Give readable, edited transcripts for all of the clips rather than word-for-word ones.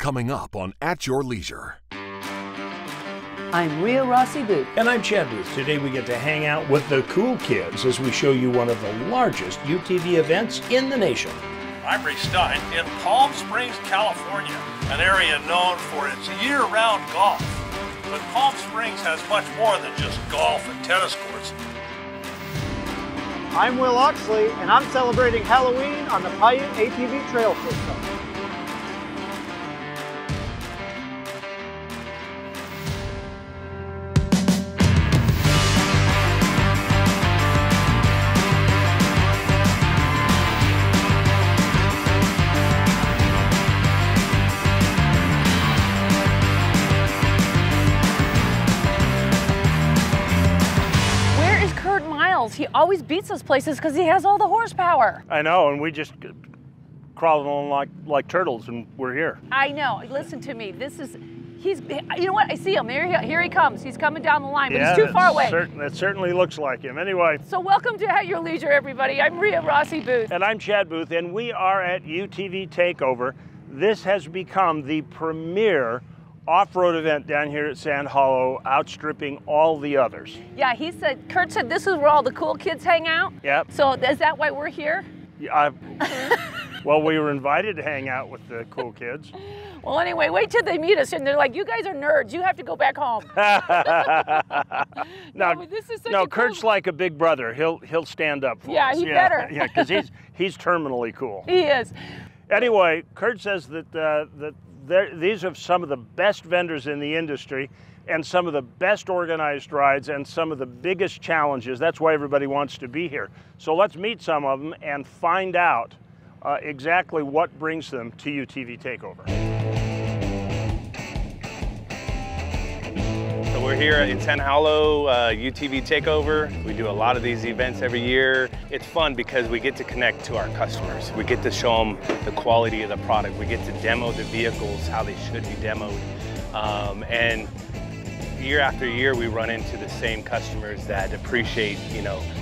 coming up on At Your Leisure. I'm Rhea Rossi Booth. And I'm Chad Booth. Today we get to hang out with the cool kids as we show you one of the largest UTV events in the nation. I'm Reece Stein in Palm Springs, California, an area known for its year-round golf. But Palm Springs has much more than just golf and tennis courts. I'm Will Oxley, and I'm celebrating Halloween on the Paiute ATV Trail System. He always beats those places because he has all the horsepower. I know, and we just crawling along like turtles, and we're here. I know. Listen to me. You know what? I see him. Here he comes. He's coming down the line, but he's too far away. That certainly looks like him. Anyway. So welcome to At Your Leisure, everybody. I'm Rhea Rossi Booth. And I'm Chad Booth, and we are at UTV Takeover. This has become the premier off-road event down here at Sand Hollow, outstripping all the others. Yeah, Curt said this is where all the cool kids hang out. Yep. So is that why we're here? Yeah, well, we were invited to hang out with the cool kids. Well, anyway, wait till they meet us and they're like, you guys are nerds. You have to go back home. No, Curt's like a big brother. He'll stand up for us. He better. Yeah, because he's terminally cool. He is. Anyway, Curt says that these are some of the best vendors in the industry and some of the best organized rides and some of the biggest challenges. That's why everybody wants to be here. So let's meet some of them and find out exactly what brings them to UTV Takeover. So we're here at Sand Hollow UTV Takeover. We do a lot of these events every year. It's fun because we get to connect to our customers. We get to show them the quality of the product. We get to demo the vehicles, how they should be demoed. And year after year, we run into the same customers that appreciate,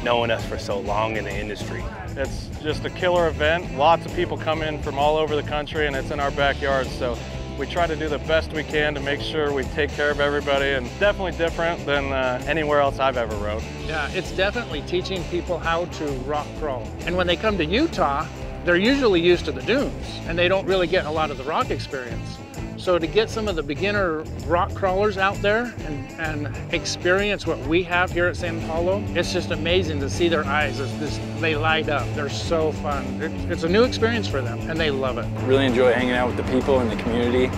knowing us for so long in the industry. It's just a killer event. Lots of people come in from all over the country, and it's in our backyard. So we try to do the best we can to make sure we take care of everybody, and definitely different than anywhere else I've ever rode. Yeah, it's definitely teaching people how to rock crawl. And when they come to Utah, they're usually used to the dunes, and they don't really get a lot of the rock experience. So to get some of the beginner rock crawlers out there and experience what we have here at Sand Hollow, it's just amazing to see their eyes as they light up. They're so fun. It's a new experience for them, and they love it. Really enjoy hanging out with the people in the community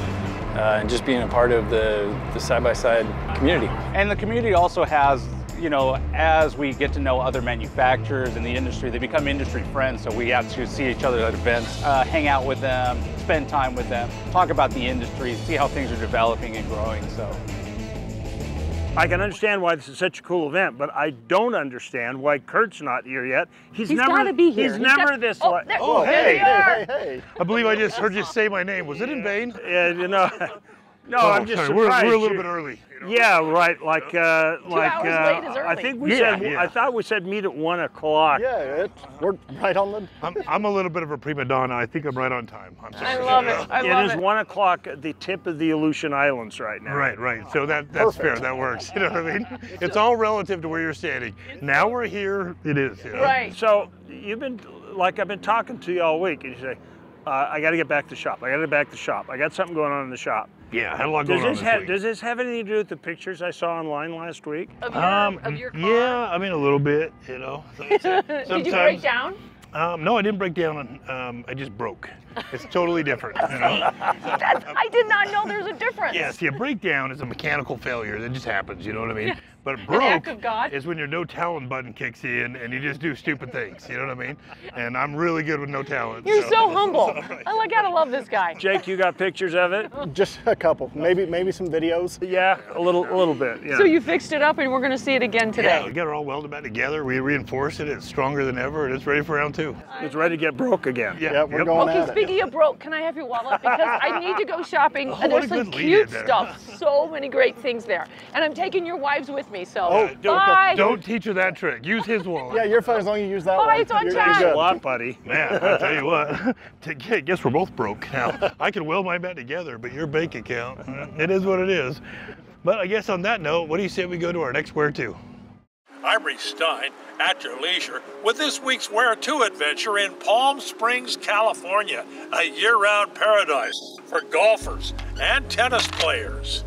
and just being a part of the side-by-side community. And the community also has, as we get to know other manufacturers in the industry, they become industry friends, so we have to see each other at events, hang out with them, spend time with them, talk about the industry, see how things are developing and growing. So I can understand why this is such a cool event, but I don't understand why Curt's not here yet. He's never got to be here. He's never this. Oh, hey. I believe I just heard you say my name. Was it in vain? Yeah, No, I'm just surprised. We're a little bit early. Yeah, right. Like, 2 hours late is early. I think we said. I thought we said meet at 1 o'clock. Yeah, we're right on the. I'm a little bit of a prima donna. I think I'm right on time. I'm sorry. I love it. It is 1 o'clock at the tip of the Aleutian Islands right now. Right. So that's fair. That works. You know what I mean? It's all relative to where you're standing. Now we're here. It is. Right. So you've been I've been talking to you all week, and you say, I got to get back to the shop. I got to get back to the shop. I got something going on in the shop. Yeah, I had a lot going on this week. Does this have anything to do with the pictures I saw online last week? Of your car? Yeah, I mean a little bit, Did you break down? No, I didn't break down. I just broke. It's totally different. I did not know there's a difference. Yeah, see, a breakdown is a mechanical failure. That just happens, you know what I mean? But broke is when your no talent button kicks in and you just do stupid things, you know what I mean? And I'm really good with no talent. You're so humble. I gotta love this guy. Jake, you got pictures of it? Just a couple, maybe some videos. Yeah, a little bit. Yeah. So you fixed it up, and we're gonna see it again today. Yeah, we got it all welded back together. We reinforced it. It's stronger than ever, and it's ready for round 2. It's ready to get broke again. Yeah, we're going at it. Speaking of broke, can I have your wallet? Because I need to go shopping, and there's some cute stuff. So many great things there. And I'm taking your wives with me. me, so bye. Don't teach her that trick. Use his wallet. Yeah, you're fine as long as you use that one. Bye, it's on Thanks a time. lot, buddy. Man, I tell you what, I guess we're both broke now. I can weld my bet together, but your bank account, it is what it is. But I guess on that note, what do you say we go to our next Where To? I'm Reece Stein, at your leisure, with this week's Where To adventure in Palm Springs, California, a year-round paradise for golfers and tennis players.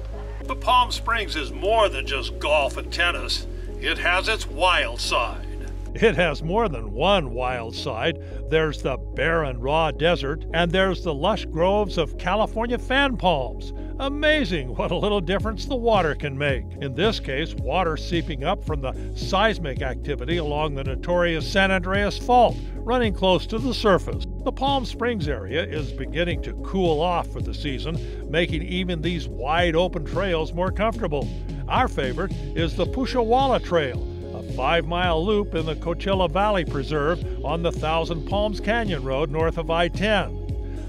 But Palm Springs is more than just golf and tennis. It has its wild side. It has more than one wild side. There's the barren raw desert, and there's the lush groves of California fan palms. Amazing what a little difference the water can make. In this case, water seeping up from the seismic activity along the notorious San Andreas Fault, running close to the surface. The Palm Springs area is beginning to cool off for the season, making even these wide open trails more comfortable. Our favorite is the Pushawalla Trail, a 5-mile loop in the Coachella Valley Preserve on the Thousand Palms Canyon Road north of I-10.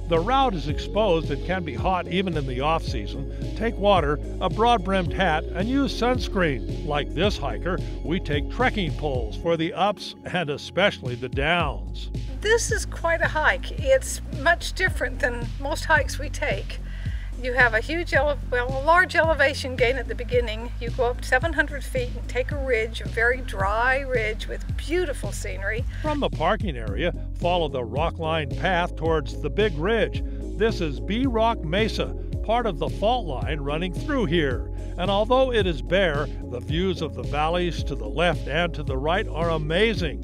The route is exposed and can be hot even in the off-season. Take water, a broad-brimmed hat, and use sunscreen. Like this hiker, we take trekking poles for the ups and especially the downs. This is quite a hike. It's much different than most hikes we take. You have a large elevation gain at the beginning. You go up 700 feet and take a ridge, a very dry ridge with beautiful scenery. From the parking area, follow the rock-lined path towards the big ridge. This is B-Rock Mesa, part of the fault line running through here. And although it is bare, the views of the valleys to the left and to the right are amazing.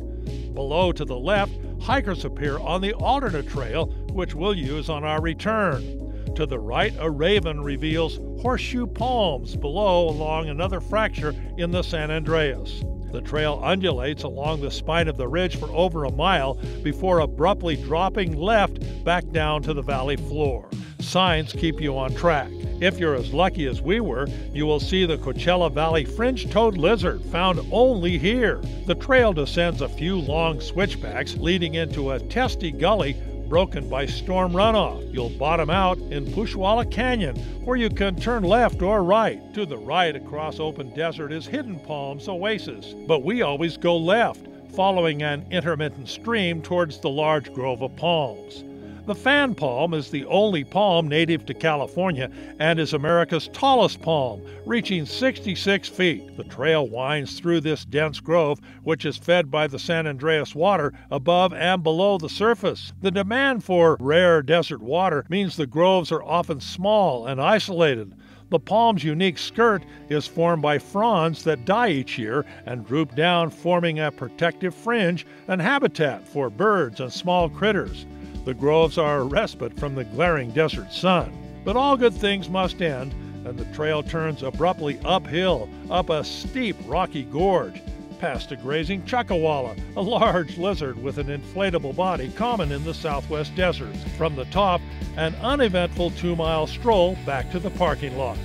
Below to the left, hikers appear on the alternate trail, which we'll use on our return. To the right, a raven reveals horseshoe palms below along another fracture in the San Andreas. The trail undulates along the spine of the ridge for over a mile before abruptly dropping left back down to the valley floor. Signs keep you on track. If you're as lucky as we were, you will see the Coachella Valley fringe-toed lizard, found only here. The trail descends a few long switchbacks leading into a testy gully broken by storm runoff. You'll bottom out in Pushawalla Canyon, where you can turn left or right. To the right across open desert is Hidden Palms Oasis, but we always go left, following an intermittent stream towards the large grove of palms. The fan palm is the only palm native to California and is America's tallest palm, reaching 66 feet. The trail winds through this dense grove, which is fed by the San Andreas water above and below the surface. The demand for rare desert water means the groves are often small and isolated. The palm's unique skirt is formed by fronds that die each year and droop down, forming a protective fringe and habitat for birds and small critters. The groves are a respite from the glaring desert sun. But all good things must end, and the trail turns abruptly uphill, up a steep rocky gorge, past a grazing chuckawalla, a large lizard with an inflatable body common in the southwest deserts. From the top, an uneventful 2-mile stroll back to the parking lot.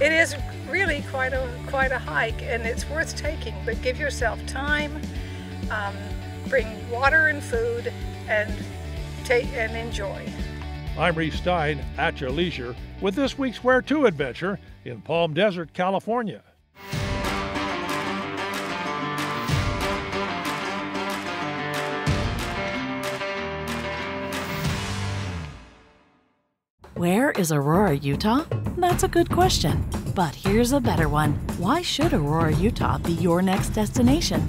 It is really quite a hike, and it's worth taking, but give yourself time, bring water and food, and enjoy. I'm Reece Stein, at your leisure, with this week's Where To adventure in Palm Desert, California. Where is Aurora, Utah? That's a good question. But here's a better one. Why should Aurora, Utah be your next destination?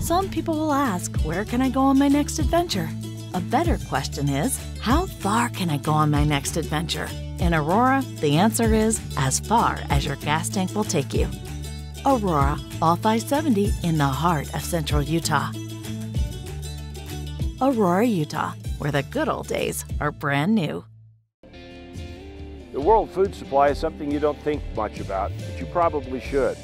Some people will ask, where can I go on my next adventure? A better question is, how far can I go on my next adventure? In Aurora, the answer is as far as your gas tank will take you. Aurora, all 570 in the heart of central Utah. Aurora, Utah, where the good old days are brand new. The world food supply is something you don't think much about, but you probably should.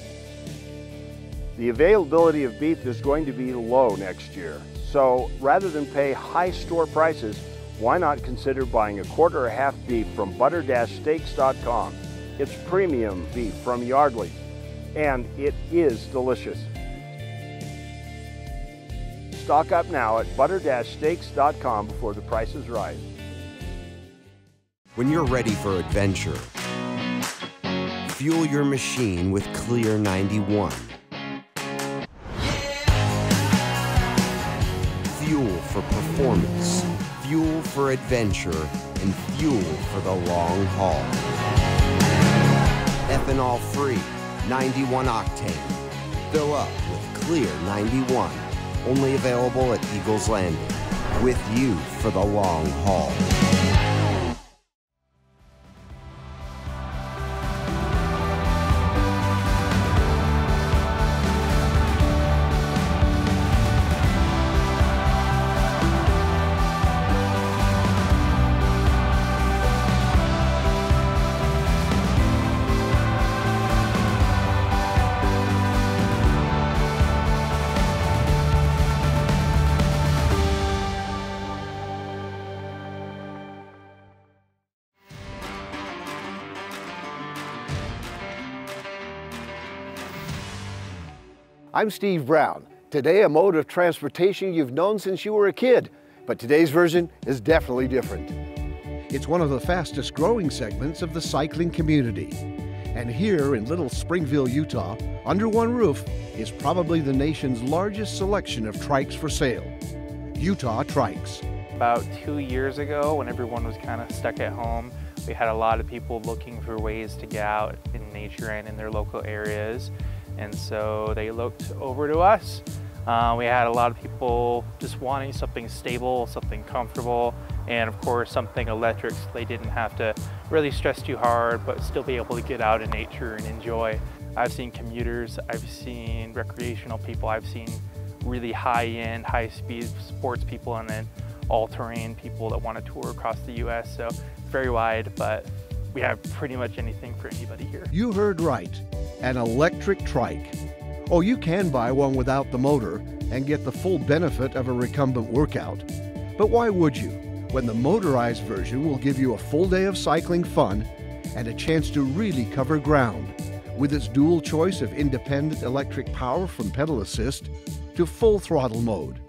The availability of beef is going to be low next year. So rather than pay high store prices, why not consider buying a quarter or half beef from butter-steaks.com. It's premium beef from Yardley, and it is delicious. Stock up now at butter-steaks.com before the prices rise. When you're ready for adventure, Fuel your machine with Clear 91. Fuel for performance, fuel for adventure, and fuel for the long haul. Ethanol-free, 91 octane. Fill up with Clear 91. Only available at Eagles Landing. With you for the long haul. I'm Steve Brown. Today, a mode of transportation you've known since you were a kid, but today's version is definitely different. It's one of the fastest growing segments of the cycling community. And here in Little Springville, Utah, under one roof, is probably the nation's largest selection of trikes for sale. Utah Trikes. About 2 years ago, when everyone was kind of stuck at home, we had a lot of people looking for ways to get out in nature and in their local areas. And so they looked over to us. We had a lot of people just wanting something stable, something comfortable, and of course something electric so they didn't have to really stress too hard, but still be able to get out in nature and enjoy. I've seen commuters, I've seen recreational people, I've seen really high-end, high-speed sports people, and then all-terrain people that want to tour across the US. So it's very wide, but we have pretty much anything for anybody here. You heard right, an electric trike. Oh, you can buy one without the motor and get the full benefit of a recumbent workout. But why would you, when the motorized version will give you a full day of cycling fun and a chance to really cover ground with its dual choice of independent electric power from pedal assist to full throttle mode.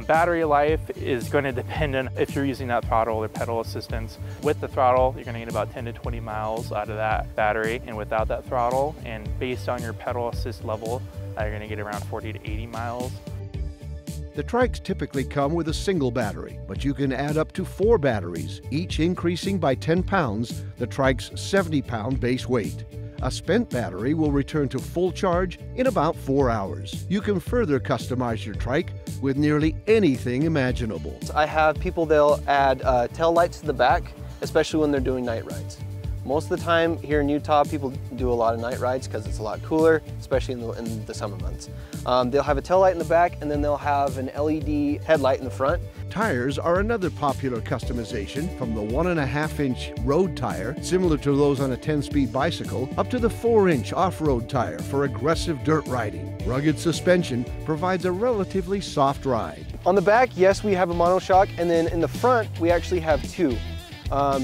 Battery life is going to depend on if you're using that throttle or pedal assistance. With the throttle, you're going to get about 10 to 20 miles out of that battery, and without that throttle, and based on your pedal assist level, you're going to get around 40 to 80 miles. The trikes typically come with a single battery, but you can add up to 4 batteries, each increasing by 10 pounds the trike's 70-pound base weight. A spent battery will return to full charge in about 4 hours. You can further customize your trike with nearly anything imaginable. I have people, they'll add tail lights to the back, especially when they're doing night rides. Most of the time here in Utah, people do a lot of night rides because it's a lot cooler, especially in the summer months. They'll have a tail light in the back, and then they'll have an LED headlight in the front. Tires are another popular customization, from the 1.5-inch road tire, similar to those on a 10-speed bicycle, up to the 4-inch off-road tire for aggressive dirt riding. Rugged suspension provides a relatively soft ride. On the back, yes, we have a monoshock, and then in the front, we actually have 2.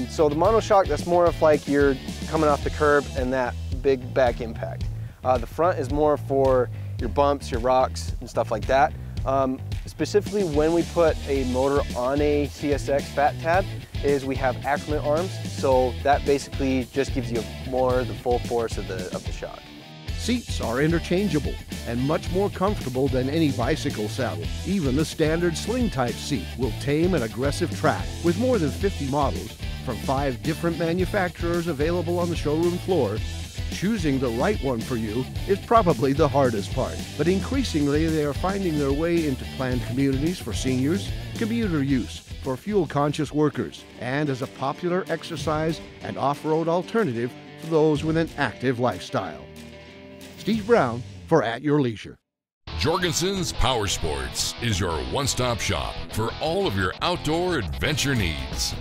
So the monoshock, that's more of like you're coming off the curb and that big back impact. The front is more for your bumps, your rocks, and stuff like that. Specifically when we put a motor on a CSX Fat Tab is we have accrement arms, so that basically just gives you the full force of the shock. Seats are interchangeable and much more comfortable than any bicycle saddle. Even the standard sling-type seat will tame an aggressive track. With more than 50 models from 5 different manufacturers available on the showroom floor, choosing the right one for you is probably the hardest part. But increasingly, they are finding their way into planned communities for seniors, commuter use for fuel-conscious workers, and as a popular exercise and off-road alternative for those with an active lifestyle. Steve Brown for At Your Leisure. Jorgensen's Power Sports is your one-stop shop for all of your outdoor adventure needs.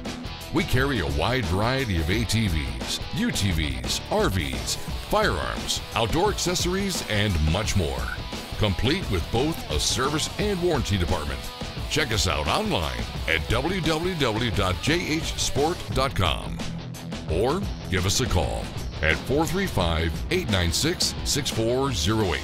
We carry a wide variety of ATVs, UTVs, RVs, firearms, outdoor accessories, and much more. Complete with both a service and warranty department. Check us out online at www.jhsport.com or give us a call at 435-896-6408.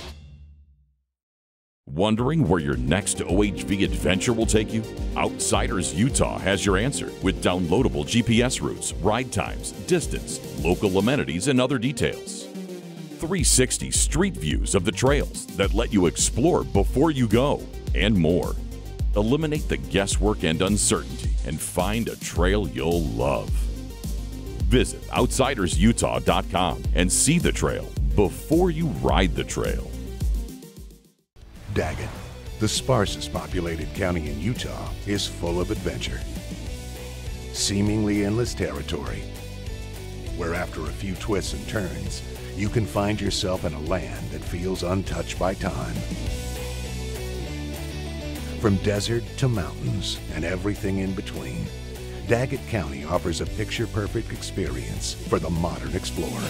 Wondering where your next OHV adventure will take you? Outsiders Utah has your answer with downloadable GPS routes, ride times, distance, local amenities, and other details. 360 street views of the trails that let you explore before you go, and more. Eliminate the guesswork and uncertainty and find a trail you'll love. Visit outsidersutah.com and see the trail before you ride the trail. Daggett, the sparsest populated county in Utah, is full of adventure. Seemingly endless territory, where after a few twists and turns, you can find yourself in a land that feels untouched by time. From desert to mountains and everything in between, Daggett County offers a picture-perfect experience for the modern explorer.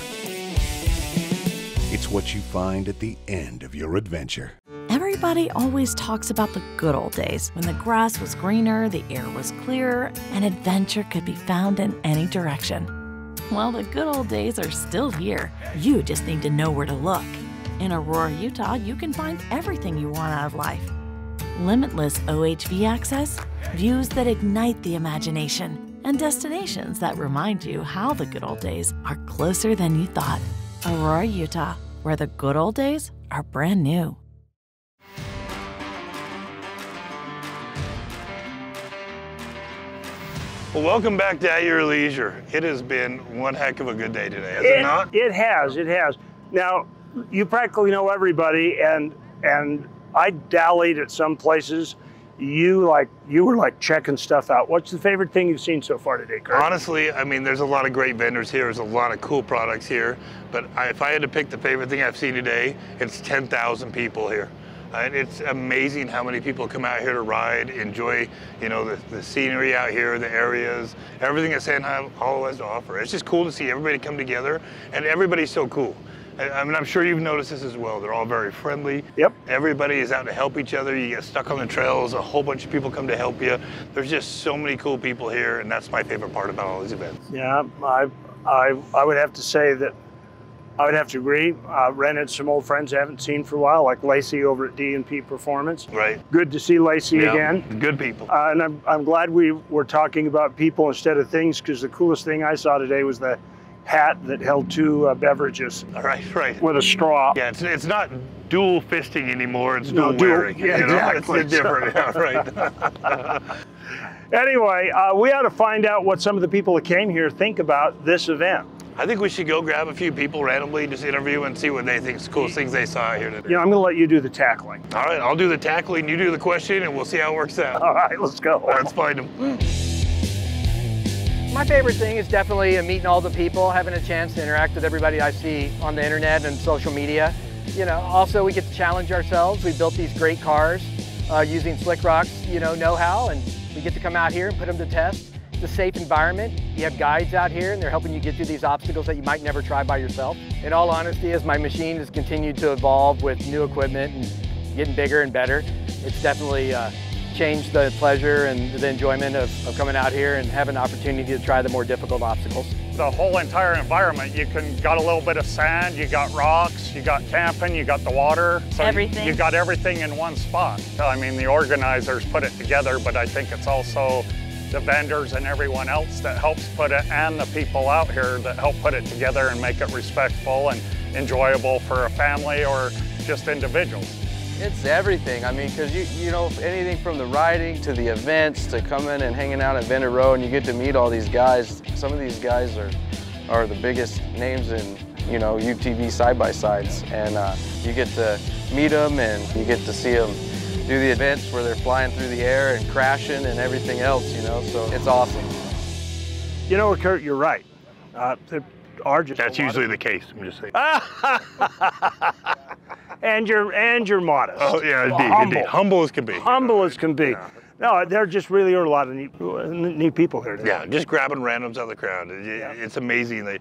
It's what you find at the end of your adventure. Everybody always talks about the good old days when the grass was greener, the air was clearer, and adventure could be found in any direction. Well, the good old days are still here. You just need to know where to look. In Aurora, Utah, you can find everything you want out of life. Limitless OHV access, views that ignite the imagination, and destinations that remind you how the good old days are closer than you thought. Aurora, Utah, where the good old days are brand new. Well, welcome back to At Your Leisure. It has been one heck of a good day today, has it not? It has, it has. Now, you practically know everybody, and I dallied at some places. You were like checking stuff out. What's the favorite thing you've seen so far today, Curt? Honestly, I mean, there's a lot of great vendors here. There's a lot of cool products here. But if I had to pick the favorite thing I've seen today, it's 10,000 people here. It's amazing how many people come out here to ride, enjoy, you know, the scenery out here, the areas, everything that San Hollow has to offer. It's just cool to see everybody come together, and everybody's so cool. I mean, I'm sure you've noticed this as well. They're all very friendly. Yep. Everybody is out to help each other. You get stuck on the trails, a whole bunch of people come to help you. There's just so many cool people here, and that's my favorite part about all these events. Yeah, I would have to say that I would have to agree. Ran into some old friends I haven't seen for a while, like Lacey over at D&P Performance. Right. Good to see Lacey again. Good people. And I'm glad we were talking about people instead of things, because the coolest thing I saw today was the hat that held two beverages. Right. With a straw. Yeah, it's not dual fisting anymore, it's dual wearing. Yeah, you know? exactly. It's different, yeah, right. Anyway, we ought to find out what some of the people that came here think about this event. I think we should go grab a few people randomly, just interview and see what they think is the coolest things they saw here today. You know, I'm going to let you do the tackling. All right, I'll do the tackling, you do the question, and we'll see how it works out. All right, let's go. Let's find them. My favorite thing is definitely meeting all the people, having a chance to interact with everybody I see on the internet and social media. You know, also we get to challenge ourselves. We built these great cars using Slikrok's, know-how, and we get to come out here and put them to test. It's a safe environment. You have guides out here, and they're helping you get through these obstacles that you might never try by yourself. In all honesty, as my machine has continued to evolve with new equipment and getting bigger and better, it's definitely changed the pleasure and the enjoyment of coming out here and having an opportunity to try the more difficult obstacles. The whole entire environment, got a little bit of sand, you got rocks, you got camping, you got the water. So everything. You got everything in one spot. I mean, the organizers put it together, but I think it's also the vendors and everyone else that helps put it, and the people out here that help put it together and make it respectful and enjoyable for a family or just individuals. It's everything. I mean, because you know, anything from the riding to the events to coming and hanging out at Vendor Row, and you get to meet all these guys. Some of these guys are the biggest names in, UTV side-by-sides, and you get to meet them and you get to see them do the events where they're flying through the air and crashing and everything else, so it's awesome. You know what, Curt, you're right. That's usually the case, I'm just saying. And you're modest. Oh yeah, indeed. Humble as can be. Humble as can be. Yeah. No, there just really are a lot of neat people here today. Yeah, just grabbing randoms out of the crowd. It's amazing.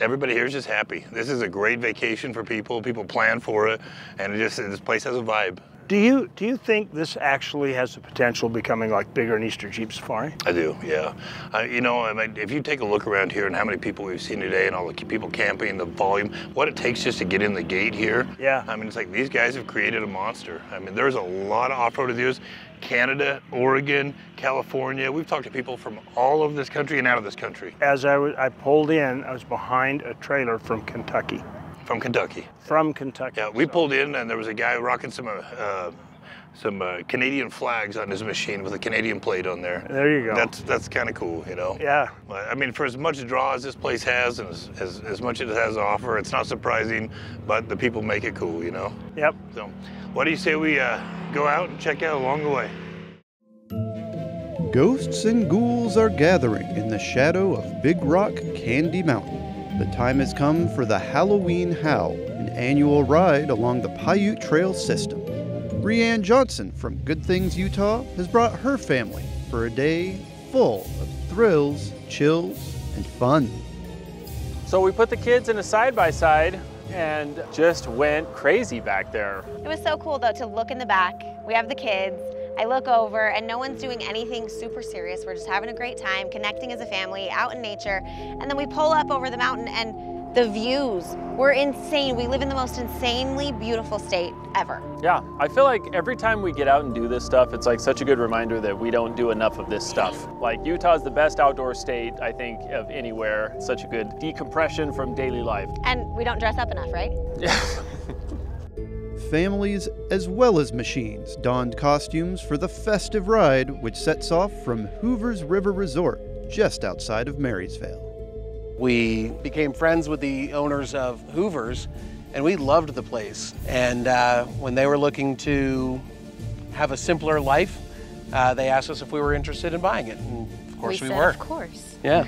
Everybody here is just happy. This is a great vacation for people. People plan for it, and this place has a vibe. Do you think this actually has the potential of becoming like bigger than Easter Jeep Safari? I do, yeah. I mean, if you take a look around here and how many people we've seen today and all the people camping, the volume, what it takes just to get in the gate here. Yeah. I mean, it's like these guys have created a monster. I mean, there's a lot of off-road enthusiasts. Canada, Oregon, California. We've talked to people from all over this country and out of this country. As I pulled in, I was behind a trailer from Kentucky. From Kentucky. From Kentucky. Yeah, we pulled in and there was a guy rocking some Canadian flags on his machine with a Canadian plate on there. There you go. That's kind of cool, you know? Yeah. I mean, for as much draw as this place has and as much as it has to offer, it's not surprising, but the people make it cool, you know? Yep. So, what do you say we go out and check out along the way? Ghosts and ghouls are gathering in the shadow of Big Rock Candy Mountain. The time has come for the Halloween Howl, an annual ride along the Paiute Trail system. Brianne Johnson from Good Things, Utah has brought her family for a day full of thrills, chills, and fun. So we put the kids in a side-by-side and just went crazy back there. It was so cool though to look in the back. We have the kids. I look over and no one's doing anything super serious. We're just having a great time, connecting as a family, out in nature. And then we pull up over the mountain and the views were insane. We live in the most insanely beautiful state ever. Yeah, I feel like every time we get out and do this stuff, it's like such a good reminder that we don't do enough of this stuff. Like Utah's the best outdoor state, I think, of anywhere. It's such a good decompression from daily life. And we don't dress up enough, right? Yeah. Families as well as machines donned costumes for the festive ride, which sets off from Hoover's River Resort, just outside of Marysville. We became friends with the owners of Hoover's, and we loved the place. And when they were looking to have a simpler life, they asked us if we were interested in buying it, and of course we were. Of course. Yeah.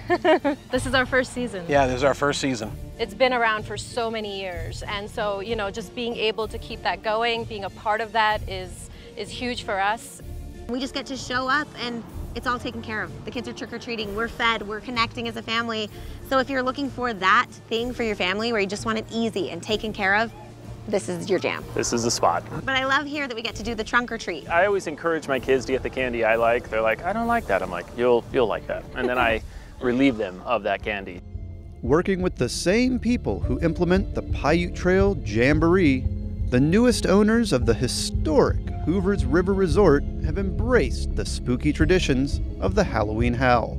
This is our first season. Yeah, this is our first season. It's been around for so many years, and so, you know, just being able to keep that going, being a part of that is huge for us. We just get to show up and it's all taken care of. The kids are trick-or-treating, we're fed, we're connecting as a family. So if you're looking for that thing for your family where you just want it easy and taken care of, this is your jam. This is the spot. But I love here that we get to do the trunk or treat. I always encourage my kids to get the candy I like. They're like, I don't like that. I'm like, you'll like that. And then I relieve them of that candy. Working with the same people who implement the Paiute Trail Jamboree, the newest owners of the historic Hoover's River Resort have embraced the spooky traditions of the Halloween Howl.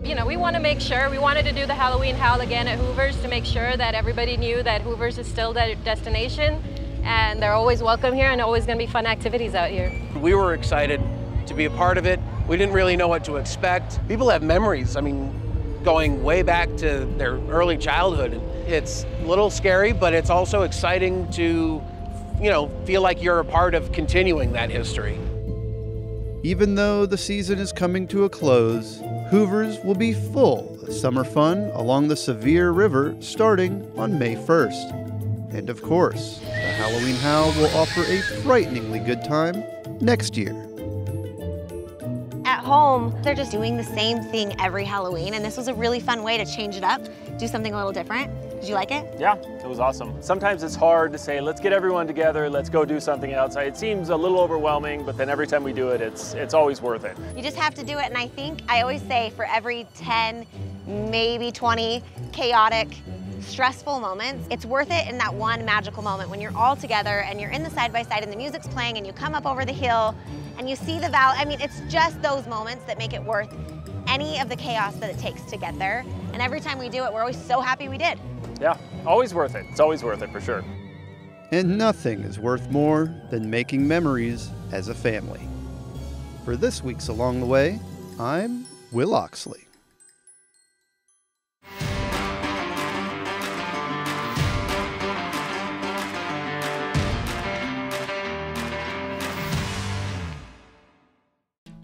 You know, we want to make sure, we wanted to do the Halloween Howl again at Hoover's to make sure that everybody knew that Hoover's is still their destination and they're always welcome here and always going to be fun activities out here. We were excited to be a part of it. We didn't really know what to expect. People have memories, I mean, going way back to their early childhood. It's a little scary, but it's also exciting to, you know, feel like you're a part of continuing that history. Even though the season is coming to a close, Hoover's will be full of summer fun along the Sevier River starting on May 1st. And of course, the Halloween Howl will offer a frighteningly good time next year. At home, they're just doing the same thing every Halloween, and this was a really fun way to change it up, do something a little different. Did you like it? Yeah, it was awesome. Sometimes it's hard to say, let's get everyone together, let's go do something else. It seems a little overwhelming, but then every time we do it, it's always worth it. You just have to do it, and I think, I always say, for every 10, maybe 20 chaotic, stressful moments, it's worth it in that one magical moment when you're all together and you're in the side-by-side and the music's playing and you come up over the hill and you see the valley. I mean, it's just those moments that make it worth any of the chaos that it takes to get there. And every time we do it, we're always so happy we did. Yeah, always worth it. It's always worth it for sure. And nothing is worth more than making memories as a family. For this week's Along the Way, I'm Will Oxley.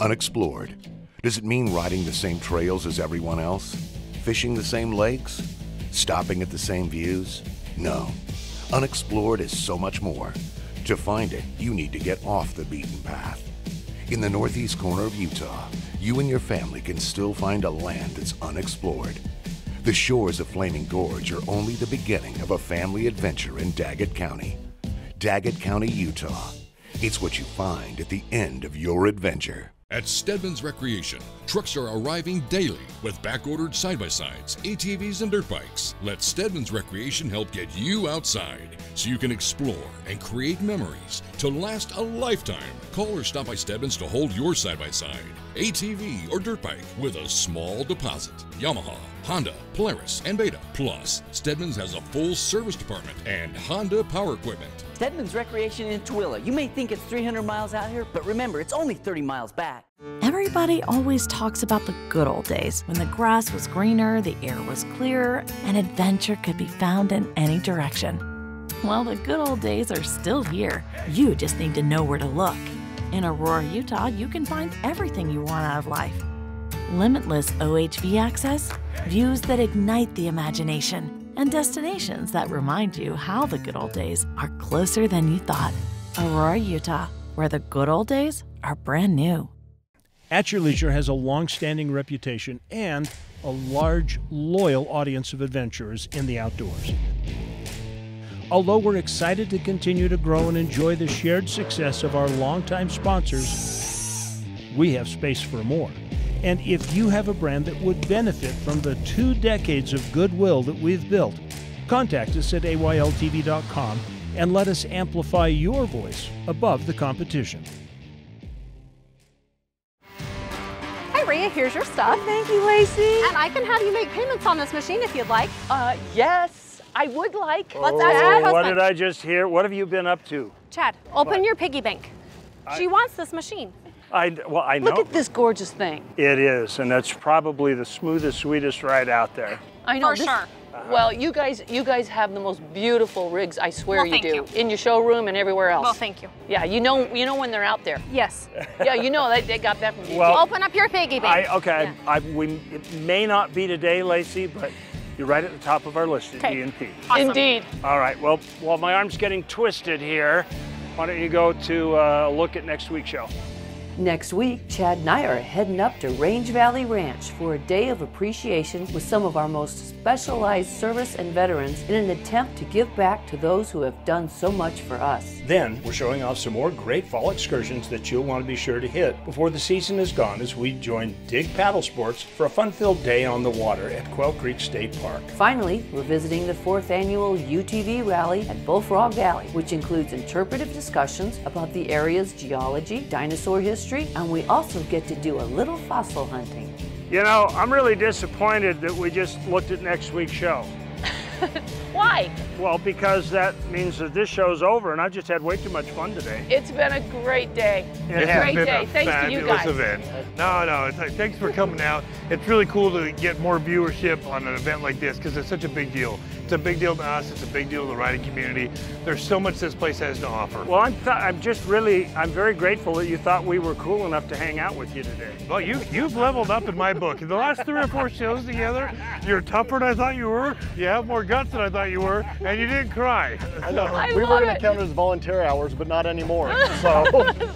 Unexplored. Does it mean riding the same trails as everyone else? Fishing the same lakes? Stopping at the same views? No. Unexplored is so much more. To find it, you need to get off the beaten path. In the northeast corner of Utah, you and your family can still find a land that's unexplored. The shores of Flaming Gorge are only the beginning of a family adventure in Daggett County. Daggett County, Utah. It's what you find at the end of your adventure. At Stedman's Recreation, trucks are arriving daily with back-ordered side-by-sides, ATVs, and dirt bikes. Let Stedman's Recreation help get you outside so you can explore and create memories to last a lifetime. Call or stop by Stedman's to hold your side-by-side. ATV, or dirt bike with a small deposit. Yamaha, Honda, Polaris, and Beta. Plus, Stedman's has a full service department and Honda power equipment. Stedman's Recreation in Tooele. You may think it's 300 miles out here, but remember, it's only 30 miles back. Everybody always talks about the good old days when the grass was greener, the air was clearer, and adventure could be found in any direction. Well, the good old days are still here. You just need to know where to look. In Aurora, Utah, you can find everything you want out of life. Limitless OHV access, views that ignite the imagination, and destinations that remind you how the good old days are closer than you thought. Aurora, Utah, where the good old days are brand new. At Your Leisure has a long-standing reputation and a large, loyal audience of adventurers in the outdoors. Although we're excited to continue to grow and enjoy the shared success of our longtime sponsors, we have space for more. And if you have a brand that would benefit from the 2 decades of goodwill that we've built, contact us at ayltv.com and let us amplify your voice above the competition. Hi, Rhea, here's your stuff. Thank you, Lacey. And I can have you make payments on this machine if you'd like. Yes, I would like. Let's ask your husband. What did I just hear? What have you been up to? Chad, open your piggy bank. She wants this machine. I know. Look at this gorgeous thing. It is, and that's probably the smoothest, sweetest ride out there. I know. For sure. Well, you guys have the most beautiful rigs. I swear Well, you thank do. you. In your showroom and everywhere else. Well, thank you. Yeah, you know when they're out there. Yes. Yeah, you know they got that from you. Well, open up your piggy bank. It may not be today, Lacey, but you're right at the top of our list at D&P. Awesome. Indeed. All right. Well, while my arm's getting twisted here, why don't you go to a look at next week's show? Next week, Chad and I are heading up to Range Valley Ranch for a day of appreciation with some of our most specialized service and veterans in an attempt to give back to those who have done so much for us. Then, we're showing off some more great fall excursions that you'll want to be sure to hit before the season is gone as we join Dig Paddle Sports for a fun-filled day on the water at Quail Creek State Park. Finally, we're visiting the 4th annual UTV Rally at Bullfrog Valley, which includes interpretive discussions about the area's geology, dinosaur history, and we also get to do a little fossil hunting. You know, I'm really disappointed that we just looked at next week's show. Why? Well, because that means that this show's over, and I've just had way too much fun today. It's been a great day. It's been a Thanks to you guys. fabulous event. No, thanks for coming out. It's really cool to get more viewership on an event like this because it's such a big deal. It's a big deal to us. It's a big deal to the riding community. There's so much this place has to offer. Well, I'm very grateful that you thought we were cool enough to hang out with you today. Well, you've leveled up in my book. In the last 3 or 4 shows together, you're tougher than I thought you were. You have more guts than I thought you were, and you didn't cry. I know. We were going to count it as volunteer hours, but not anymore. So.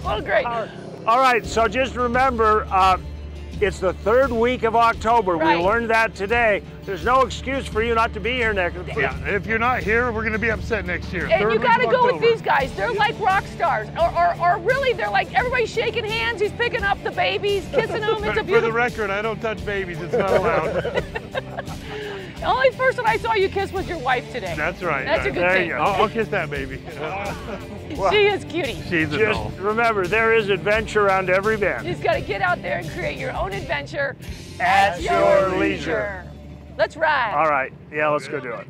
Oh, great. All right, so just remember, it's the 3rd week of October. Right. We learned that today. There's no excuse for you not to be here next week. Yeah, if you're not here, we're going to be upset next year. And you got to go with October. these guys. They're like rock stars. Or really, they're like, everybody's shaking hands. He's picking up the babies, kissing them. It's a For beautiful... the record, I don't touch babies. It's not allowed. The only person I saw you kiss was your wife today. That's right. That's a good There thing. you go. I'll kiss that baby. She is cutie. She's a Just doll. remember, there is adventure around every bend. You just got to get out there and create your own adventure At your leisure. Let's ride. All right, yeah, let's go do it.